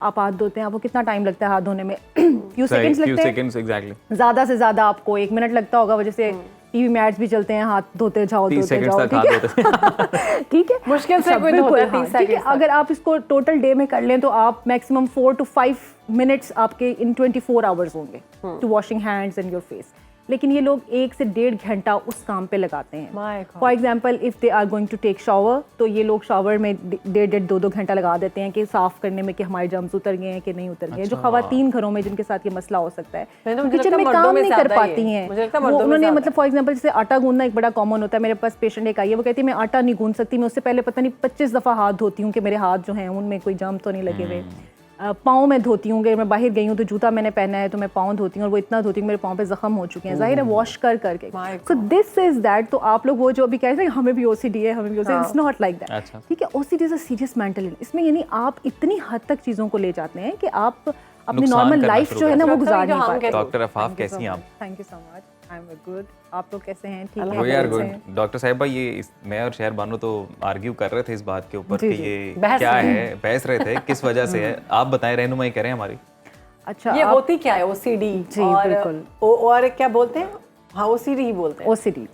आप हाथ धोते हैं, आपको कितना टाइम लगता है हाथ धोने में? फ्यू सेकंड्स लगते हैं, एग्जैक्टली। ज़्यादा से ज़्यादा आपको 1 मिनट लगता होगा, वजह से टीवी में एड्स भी चलते हैं, हाथ धोते जाओ, ठीक है ठीक है, मुश्किल से कोई बिल्कुल, धोता है 30 ठीक है। सेकंड्स। अगर आप इसको टोटल डे में कर लें तो आप मैक्सिमम 4 to 5 मिनट्स आपके इन 24 आवर्स होंगे to washing hands and your face. लेकिन ये लोग 1 से 1.5 घंटा उस काम पे लगाते हैं। For example if they are going to take shower, तो ये लोग शावर में 1.5-2 घंटा लगा देते हैं कि साफ करने में कि हमारे जर्म्स उतर गए हैं कि नहीं उतर गए। जो खवातीन घरों में जिनके साथ ये मसला हो सकता है, किचन में काम नहीं कर पाती हैं, उन्होंने मतलब फॉर एग्जाम्पल जैसे आटा गूंदना एक बड़ा कॉमन होता है। मेरे पास पेशेंट एक आई है, वो कहती है मैं आटा नहीं गूंद सकती, मैं उससे पहले पता नहीं 25 दफ़ा हाथ धोती हूँ कि मेरे हाथ जो हैं उनमें कोई जर्म तो नहीं लगे हुए। पाँव में धोती हूँ, मैं बाहर गई हूँ तो जूता मैंने पहना है तो मैं पाँव धोती हूँ, और वो इतना धोती हूँ मेरे पाँव पे जख्म हो चुके हैं, जाहिर है वॉश कर करके। So this is that. तो आप लोग वो जो अभी कह रहे हैं हमें भी ओसीडी है, हमें भी OCD, it's not like that, ठीक है। OCD is a serious mental illness. इसमें यानी आप इतनी हद तक चीज़ों को ले जाते हैं कि आप अपनी नॉर्मल लाइफ जो है ना वो गुजार नहीं पाते। डॉक्टर अफाफ कैसी हैं आप? Thank you so much, I am good. आप लोग कैसे हैं? ठीक है यार, गुड। डॉक्टर साहिबा, ये मैं और शहर बानो तो आर्ग्यू कर रहे थे इस बात के ऊपर कि ये क्या है, बहस रहे थे किस वजह से है। आप बताएं, रहनुमाई करें हमारी। अच्छा, ये होती क्या है ओसीडी? जी बिल्कुल, और क्या बोलते हैं? हाँ, ओसीडी ही बोलते हैं। ओसीडी।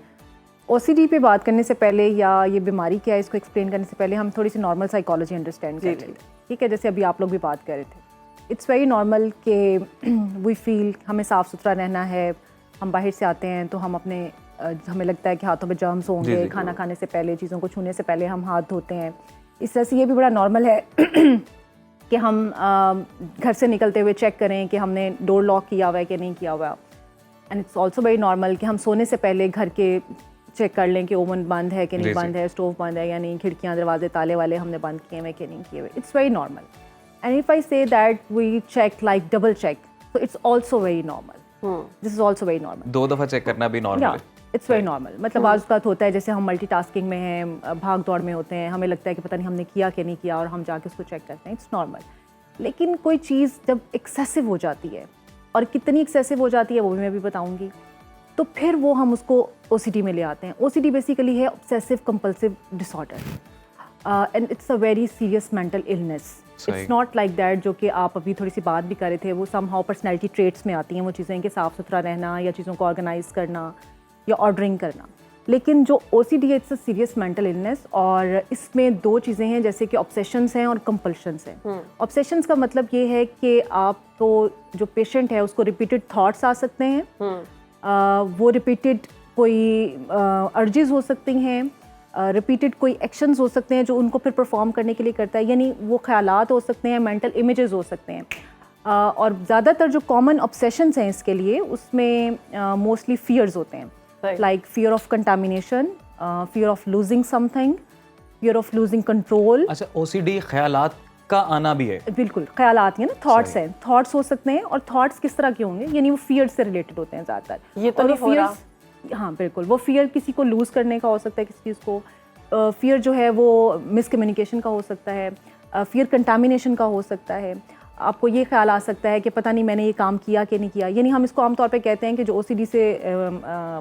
ओसीडी पे बात करने से पहले या ये बीमारी क्या है इसको एक्सप्लेन करने से पहले हम थोड़ी सी नॉर्मल साइकोलॉजी अंडरस्टैंड कर लेते हैं, ठीक है। जैसे अभी आप लोग भी बात कर रहे थे, इट्स वेरी नॉर्मल कि वी फील हमें साफ़ सुथरा रहना है। हम बाहर से आते हैं तो हम अपने हमें लगता है कि हाथों पे जर्म्स होंगे, खाना खाने से पहले, चीज़ों को छूने से पहले हम हाथ धोते हैं। इस तरह से ये भी बड़ा नॉर्मल है कि हम घर से निकलते हुए चेक करें कि हमने डोर लॉक किया हुआ है कि नहीं किया हुआ। And it's also very normal कि हम सोने से पहले घर के चेक कर लें कि ओवन बंद है कि नहीं बंद है, स्टोव बंद है या नहीं, खिड़कियाँ दरवाजे ताले वाले हमने बंद किए हुए कि नहीं किए हुए। It's very normal. And if I say that we check like double check, so it's also very normal. This is also very normal. 2 दफ़ा चेक करना भी नॉर्मल है। It's very normal. मतलब आज का होता है जैसे हम मल्टीटास्किंग में हैं, भाग दौड़ में होते हैं, हमें लगता है कि पता नहीं हमने किया कि नहीं किया और हम जाके उसको चेक करते हैं। It's normal. लेकिन कोई चीज़ जब एक्सेसिव हो जाती है, और कितनी एक्सेसिव हो जाती है वो भी मैं भी बताऊँगी, तो फिर वो हम उसको OCD में ले आते हैं। OCD बेसिकली है obsessive compulsive disorder and it's a very serious mental illness. It's not like that जो कि आप अभी थोड़ी सी बात भी कर रहे थे, वो समहाउ पर्सनैलिटी ट्रेट्स में आती हैं वो चीज़ें कि साफ़ सुथरा रहना या चीज़ों को ऑर्गेनाइज करना या ऑर्डरिंग करना। लेकिन जो OCD है it's a serious mental illness, और इसमें 2 चीज़ें हैं जैसे कि ऑब्सेशंस हैं और कंपल्शंस हैं। ऑब्सेशंस का मतलब ये है कि आपको जो पेशेंट है उसको रिपीटेड थॉट्स आ सकते हैं, वो रिपीटेड कोई अर्जेस हो सकती हैं, रिपीटेड कोई एक्शंस हो सकते हैं जो उनको फिर परफॉर्म करने के लिए करता है, यानी वो ख्यालात हो सकते हैं, मेंटल इमेजेस हो सकते हैं। और ज़्यादातर जो कॉमन ऑब्सेशंस हैं इसके लिए उसमें मोस्टली फियर्स होते हैं, like fear of contamination, fear of losing something, fear of losing control. अच्छा, OCD ख्यालात का आना भी है? बिल्कुल, ख्यालात हैं ना, थॉट्स हैं, थॉट्स हो सकते हैं। और थॉट्स किस तरह के होंगे, यानी वो फियर से रिलेटेड होते हैं ज़्यादातर। ये तो नहीं हो रहा। हाँ बिल्कुल, वो फियर किसी को लूज़ करने का हो सकता है, किसी चीज़ को फियर जो है वो मिसकम्युनिकेशन का हो सकता है, फियर कंटामिनेशन का हो सकता है। आपको ये ख्याल आ सकता है कि पता नहीं मैंने ये काम किया कि नहीं किया। यानी हम इसको आमतौर पे कहते हैं कि जो OCD से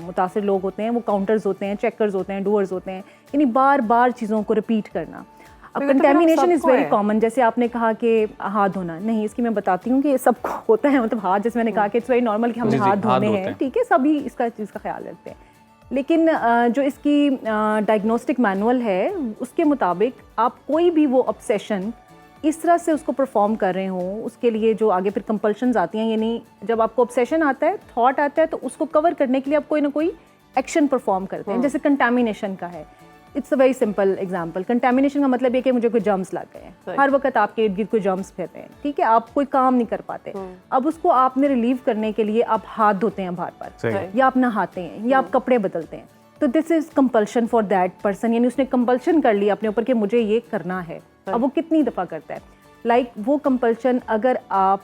मुतासिर लोग होते हैं वो काउंटर्स होते हैं, चेकर्स होते हैं, डूअर्स होते हैं, यानी बार बार चीज़ों को रिपीट करना। अब कंटेमिनेशन इज़ वेरी कॉमन। जैसे आपने कहा कि हाथ धोना, नहीं, इसकी मैं बताती हूँ कि ये सबको होता है। मतलब हाथ, जैसे मैंने कहा कि इट्स वेरी नॉर्मल कि हमने हाथ धोने हैं, ठीक है, सभी इसका चीज़ का ख्याल रखते हैं। लेकिन जो इसकी डायग्नोस्टिक मैनुअल है उसके मुताबिक आप कोई भी वो ऑब्सेशन इस तरह से उसको परफॉर्म कर रहे हों, उसके लिए जो आगे फिर कंपल्शंस आती हैं, यानी जब आपको ऑब्सेशन आता है, थॉट आता है, तो उसको कवर करने के लिए आप कोई ना कोई एक्शन परफॉर्म करते हैं। जैसे कंटामिनेशन का है, it's a very simple example. Contamination का मतलब ये कि मुझे कोई जर्म्स लग गए हैं, हर वक्त आपके इर्द गिर्द कोई जर्म्स फिर रहे हैं, ठीक है, आप कोई काम नहीं कर पाते। अब उसको आपने रिलीव करने के लिए आप हाथ धोते हैं बार बार, या आप नहाते हैं, या आप कपड़े बदलते हैं, तो this is compulsion for that person. यानी उसने कंपल्शन कर लिया अपने ऊपर कि मुझे ये करना है। अब वो कितनी दफ़ा करता है, लाइक वो कंपल्शन अगर आप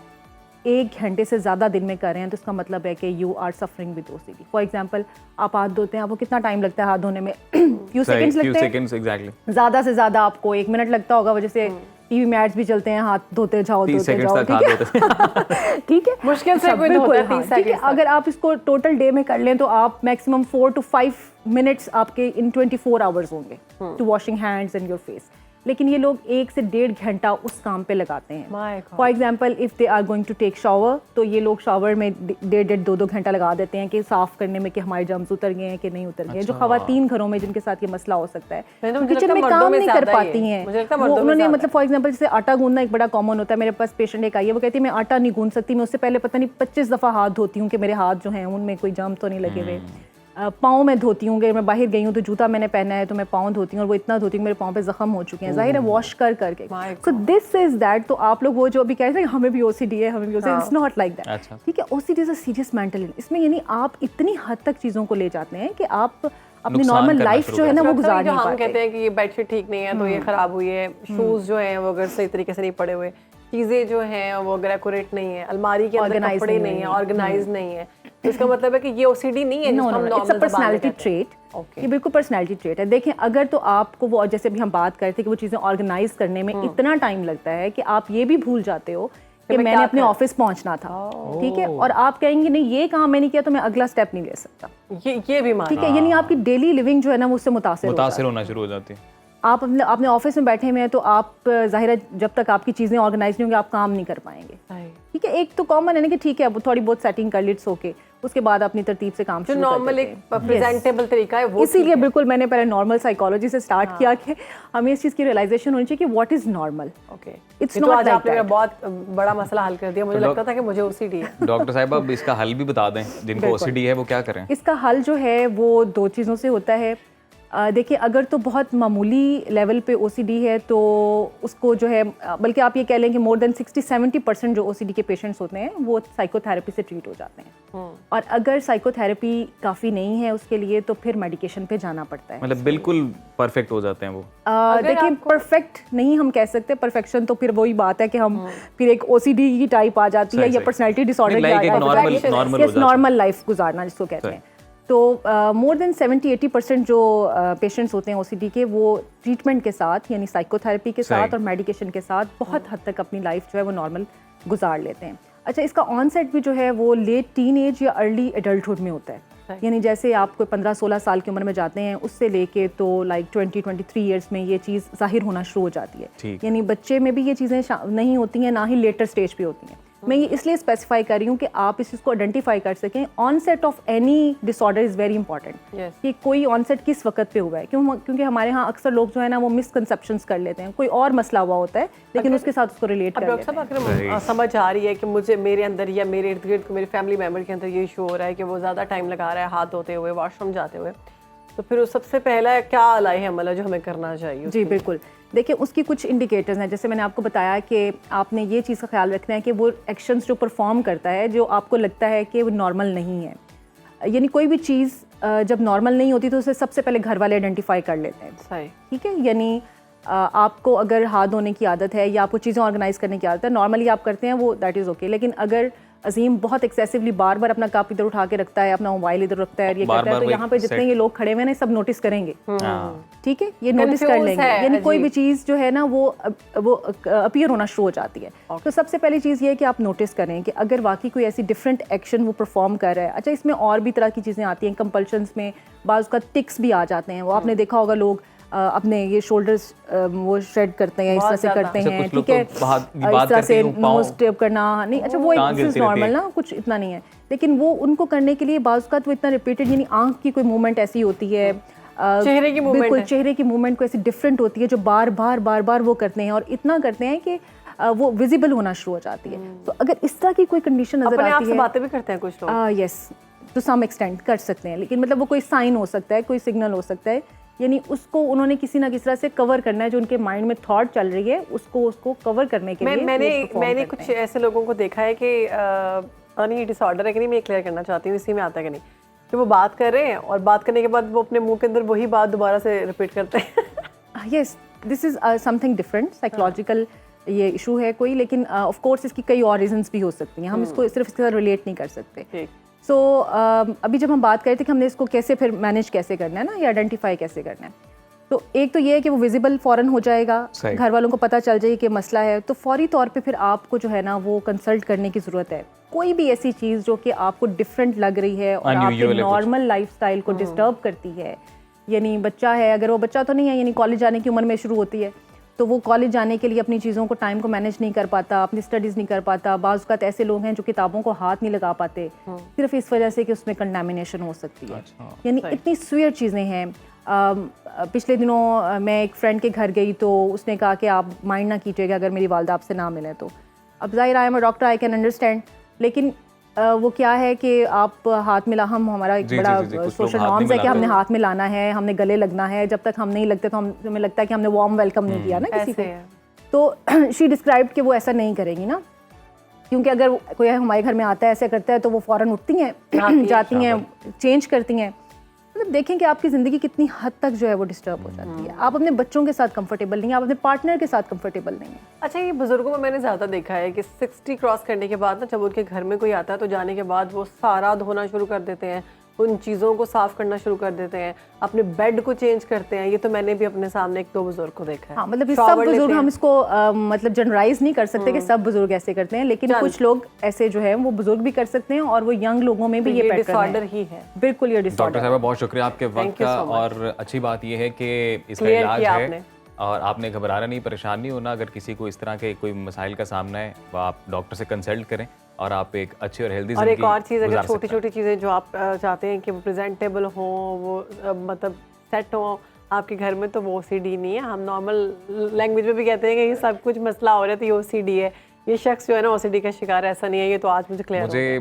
1 घंटे से ज़्यादा दिन में कर रहे हैं तो इसका मतलब है कि you are suffering with OCD। For example आप हाथ धोते हैं, आपको कितना टाइम लगता है हाथ धोने में? फ्यू सेकंड्स लगते हैं, ज़्यादा से ज़्यादा आपको 1 मिनट लगता होगा, वजह से टीवी में एड्स भी चलते हैं, हाथ धोते जाओ, ठीक है ठीक है, मुश्किल से कोई धोता है 30 ठीक है। अगर आप इसको टोटल डे में कर लें तो आप मैक्सिमम 4 to 5 मिनट्स आपके इन 24 आवर्स होंगे to washing hands and your face. लेकिन ये लोग 1 से 1.5 घंटा उस काम पे लगाते हैं। My God. For example if they are going to take shower, तो ये लोग शावर में 1.5-2 घंटा लगा देते हैं कि साफ़ करने में कि हमारे जर्म्स उतर गए हैं कि नहीं उतर गए। जो खवातीन घरों में जिनके साथ ये मसला हो सकता है, किचन में काम नहीं कर पाती हैं, वो उन्होंने मतलब फॉर एग्जाम्पल जैसे आटा गूंदना एक बड़ा कॉमन होता है। मेरे पास पेशेंट एक आई है, वो कहती है मैं आटा नहीं गूंद सकती, मैं उससे पहले पता नहीं 25 दफ़ा हाथ धोती हूँ कि मेरे हाथ जो हैं उनमें कोई जर्म तो नहीं लगे हुए। पाँव में धोती हूँ, अगर मैं बाहर गई हूँ तो जूता मैंने पहना है तो मैं पाँव धोती हूँ और वो इतना धोती हूँ मेरे पाँव पे जख्म हो चुके हैं, जाहिर है वॉश कर करके। So this is that. तो आप लोग वो जो अभी कह रहे थे हमें भी ओसीडी है, हमें भी OCD, it's not like that, ठीक है। OCD is a serious mental illness. इसमें यानी आप इतनी हद तक चीज़ों को ले जाते हैं कि आप अपनी नॉर्मल लाइफ जो है ना वो गुजार नहीं पाते। हम कहते हैं कि ये बेडशीट ठीक नहीं है तो ये खराब हुई है, शूज जो हैं वो अगर सही तरीके से नहीं पड़े हुए, चीज़ें जो हैं वो अगर एक्यूरेट नहीं है, अलमारी के अंदर कपड़े नहीं है, ऑर्गेनाइज नहीं है, तो इसका मतलब है कि ये ओसीडी नहीं है। It's a personality trait. ये बिल्कुल पर्सनालिटी ट्रेट है। देखें, अगर तो आपको वो, जैसे अभी हम बात करते हैं कि वो चीज़ें ऑर्गेनाइज करने में इतना टाइम लगता है कि आप ये भी भूल जाते हो कि मैंने अपने ऑफिस पहुंचना था, ठीक है, और आप कहेंगे नहीं ये काम मैंने किया तो मैं अगला स्टेप नहीं ले सकता, ये भी ठीक है। यानी आपकी डेली लिविंग जो है ना वो उससे मुतासिर होना शुरू हो जाती है। आप अपने ऑफिस में बैठे हुए हैं तो आप जाहिर है जब तक आपकी चीज़ें ऑर्गेनाइज नहीं होंगी आप काम नहीं कर पाएंगे, ठीक है। एक तो कॉमन है ना कि ठीक है अब थोड़ी बहुत सेटिंग कर ली, इट्स ओके, उसके बाद अपनी तरतीब से काम शुरू नॉर्मल एक प्रेजेंटेबल तरीका है वो। इसीलिए बिल्कुल मैंने पहले नॉर्मल साइकोलॉजी से स्टार्ट किया कि हमें इस चीज़ की रियलाइजेशन होनी चाहिए कि what is normal. Okay, it's not like आपने मेरा बहुत बड़ा मसला हल कर दिया। मुझे लगता था कि मुझे ओसीडी है। डॉक्टर साहब अब इसका हल भी बता दें, जिनको ओसीडी है वो क्या करें? इसका हल जो है वो 2 चीज़ों से होता है। देखिए, अगर तो बहुत मामूली लेवल पे ओसीडी है तो उसको जो है, बल्कि आप ये कह लें कि मोर देन 60-70% जो ओसीडी के पेशेंट्स होते हैं वो साइकोथेरेपी से ट्रीट हो जाते हैं। और अगर साइकोथेरेपी काफ़ी नहीं है उसके लिए तो फिर मेडिकेशन पे जाना पड़ता है। मतलब बिल्कुल परफेक्ट हो जाते हैं वो? देखिए, परफेक्ट नहीं हम कह सकते, परफेक्शन तो फिर वही बात है कि हम फिर एक ओसीडी की टाइप आ जाती है या पर्सनैलिटी डिसऑर्डर की आ जाती है, नॉर्मल लाइफ गुजारना जिसको कहते हैं। तो मोर देन 70-80% जो पेशेंट्स होते हैं ओसीडी के वो ट्रीटमेंट के साथ यानी साइकोथेरेपी के साथ और मेडिकेशन के साथ बहुत हद तक अपनी लाइफ जो है वो नॉर्मल गुजार लेते हैं। अच्छा, इसका ऑनसेट भी जो है वो लेट टीन एज या अर्ली एडल्टहुड में होता है। यानी जैसे आप कोई 15-16 साल की उम्र में जाते हैं उससे लेके तो लाइक 20-23 ईयर्स में ये चीज़ जाहिर होना शुरू हो जाती है। यानी बच्चे में भी ये चीज़ें नहीं होती हैं, ना ही लेटर स्टेज पे होती हैं। मैं ये इसलिए स्पेसिफाई कर रही हूँ कि आप इस चीज़ को आइडेंटिफाई कर सकें। Onset of any disorder is very important कि कोई ऑनसेट किस वक्त पे हुआ है, क्योंकि हमारे यहाँ अक्सर लोग जो है ना वो मिसकंसेप्शंस कर लेते हैं, कोई और मसला हुआ होता है लेकिन उसके साथ उसको रिलेट कर लेते हैं। अगर समझ आ रही है कि मुझे मेरे अंदर या मेरे इर्द गिर्द मेरे फैमिली मेम्बर के अंदर ये इशू हो रहा है कि वो ज़्यादा टाइम लगा रहा है हाथ धोते हुए, वॉशरूम जाते हुए, तो फिर सबसे पहला क्या लाए अमल है जो हमें करना चाहिए? जी बिल्कुल, देखिए उसकी कुछ इंडिकेटर्स हैं। जैसे मैंने आपको बताया कि आपने ये चीज़ का ख्याल रखना है कि वो एक्शंस जो परफॉर्म करता है जो आपको लगता है कि वो नॉर्मल नहीं है। यानी कोई भी चीज़ जब नॉर्मल नहीं होती तो उसे सबसे पहले घर वाले आइडेंटिफाई कर लेते हैं, ठीक है। यानी आपको अगर हाथ धोने की आदत है या आपको चीज़ें ऑर्गेनाइज करने की आदत है, नॉर्मली आप करते हैं वो, दैट इज़ ओके। लेकिन अगर अजीम बहुत एक्सेसिवली बार बार अपना कप इधर उठा के रखता है, अपना मोबाइल इधर रखता है, ये करता है, तो यहाँ पे जितने ये लोग खड़े हुए हैं सब नोटिस करेंगे, ठीक है, ये नोटिस कर लेंगे। यानी कोई भी चीज़ जो है ना वो अपीयर होना शुरू हो जाती है। तो सबसे पहली चीज़ ये है कि आप नोटिस करें कि अगर वाकई कोई ऐसी डिफरेंट एक्शन वो परफॉर्म कर रहा है। अच्छा, इसमें और भी तरह की चीज़ें आती हैं, कंपल्शंस में बाज़ का टिक्स भी आ जाते हैं। वो आपने देखा होगा लोग अपने ये शोल्डर्स वो श्रेड करते हैं, इस तरह से करते हैं, ठीक है, इस तरह से नोज टेप करना नहीं। अच्छा, वो एक नॉर्मल ना, कुछ इतना नहीं है, लेकिन वो उनको करने के लिए बाज़ का तो इतना रिपीटेड, यानी आंख की कोई मूवमेंट ऐसी होती है, चेहरे की मूवमेंट, बिल्कुल चेहरे की मूवमेंट को ऐसी डिफरेंट होती है जो बार बार वो करते हैं और इतना करते हैं कि वो विजिबल होना शुरू हो जाती है। तो अगर इस तरह की कोई कंडीशन नजर आती है, बातें भी करते हैं कुछ लोग, यस, टू सम एक्सटेंट कर सकते हैं, लेकिन मतलब वो कोई साइन हो सकता है, कोई सिग्नल हो सकता है, यानी उसको उन्होंने किसी ना किसी तरह से कवर करना है। जो उनके माइंड में थॉट चल रही है उसको कवर करने के लिए मैंने कुछ ऐसे लोगों को देखा है कि ये डिसऑर्डर है कि नहीं, मैं क्लियर करना चाहती हूँ, इसी में आता है कि नहीं, कि वो बात कर रहे हैं और बात करने के बाद वो अपने मुंह के अंदर वही बात दोबारा से रिपीट करते हैं। Yes, this is something different, psychological ये इशू है कोई, लेकिन ऑफ कोर्स इसकी कई और रीजंस भी हो सकती हैं, हम इसको सिर्फ इसके साथ रिलेट नहीं कर सकते। सो अभी जब हम बात कर रहे थे कि हमने इसको कैसे फिर मैनेज कैसे करना है ना, या आइडेंटिफाई कैसे करना है, तो एक तो ये है कि वो विजिबल फ़ौरन हो जाएगा, घर वालों को पता चल जाएगी कि मसला है, तो फौरी तौर पे फिर आपको जो है ना वो कंसल्ट करने की ज़रूरत है। कोई भी ऐसी चीज़ जो कि आपको डिफरेंट लग रही है और आपकी नॉर्मल लाइफस्टाइल को डिस्टर्ब करती है, यानी बच्चा है, अगर वो बच्चा तो नहीं है, यानी कॉलेज जाने की उम्र में शुरू होती है, तो वो कॉलेज जाने के लिए अपनी चीज़ों को, टाइम को मैनेज नहीं कर पाता, अपनी स्टडीज़ नहीं कर पाता। बाज़ औक़ात ऐसे लोग हैं जो किताबों को हाथ नहीं लगा पाते सिर्फ इस वजह से कि उसमें कंटामिनेशन हो सकती है। यानी इतनी स्वीयर चीज़ें हैं। पिछले दिनों मैं एक फ्रेंड के घर गई तो उसने कहा कि आप माइंड ना कीजिएगा अगर मेरी वालदा आपसे ना मिले तो। अब ज़ाहिर I am a doctor, I can understand, लेकिन वो क्या है कि आप हाथ मिला, हमारा एक बड़ा सोशल नॉर्म्स है कि हमने हाथ मिलाना है, हमने गले लगना है। जब तक हम नहीं लगते तो हमें लगता है कि हमने वार्म वेलकम नहीं किया ना किसी को। तो शी डिस्क्राइब्ड कि वो ऐसा नहीं करेंगी ना, क्योंकि अगर कोई हमारे घर में आता है ऐसे करता है तो वो फ़ौरन उठती हैं, जाती हैं, चेंज करती हैं। मतलब देखें कि आपकी ज़िंदगी कितनी हद तक जो है वो डिस्टर्ब हो जाती है। आप अपने बच्चों के साथ कंफर्टेबल नहीं हैं, आप अपने पार्टनर के साथ कंफर्टेबल नहीं हैं। अच्छा, ये बुजुर्गों में मैंने ज़्यादा देखा है कि 60 क्रॉस करने के बाद ना, जब उनके घर में कोई आता है तो जाने के बाद वो सारा धोना शुरू कर देते हैं, उन चीज़ों को साफ़ करना शुरू कर देते हैं, अपने बेड को चेंज करते हैं। ये तो मैंने भी अपने सामने 1-2 बुजुर्ग को देखा है। हाँ, मतलब सब बुजुर्ग, हम इसको मतलब जनरलाइज नहीं कर सकते कि सब बुजुर्ग ऐसे करते हैं, लेकिन कुछ लोग ऐसे जो है वो बुजुर्ग भी कर सकते हैं और वो यंग लोगों में भी ये डिसऑर्डर ही है। बिल्कुल ये डिसऑर्डर। डॉक्टर साहबा बहुत शुक्रिया आपके वक्त का, और अच्छी बात ये है कि इसका इलाज है और आपने घबराना नहीं, परेशान नहीं होना। अगर किसी को इस तरह के कोई मसाइल का सामना है तो आप डॉक्टर से कंसल्ट करें और आप एक अच्छी और हेल्दी ज़िंदगी। और एक और चीज़, अगर छोटी-छोटी चीज़ें जो आप चाहते हैं कि वो प्रेजेंटेबल हो, वो मतलब सेट हो आपके घर में, तो वो OCD नहीं है। हम नॉर्मल लैंग्वेज में भी कहते हैं कि ये सब कुछ मसला हो रहा है तो ये OCD है। ये शख्स जो है ना OCD का शिकार, ऐसा नहीं है। ये तो आज मुझे क्लियर हो गया।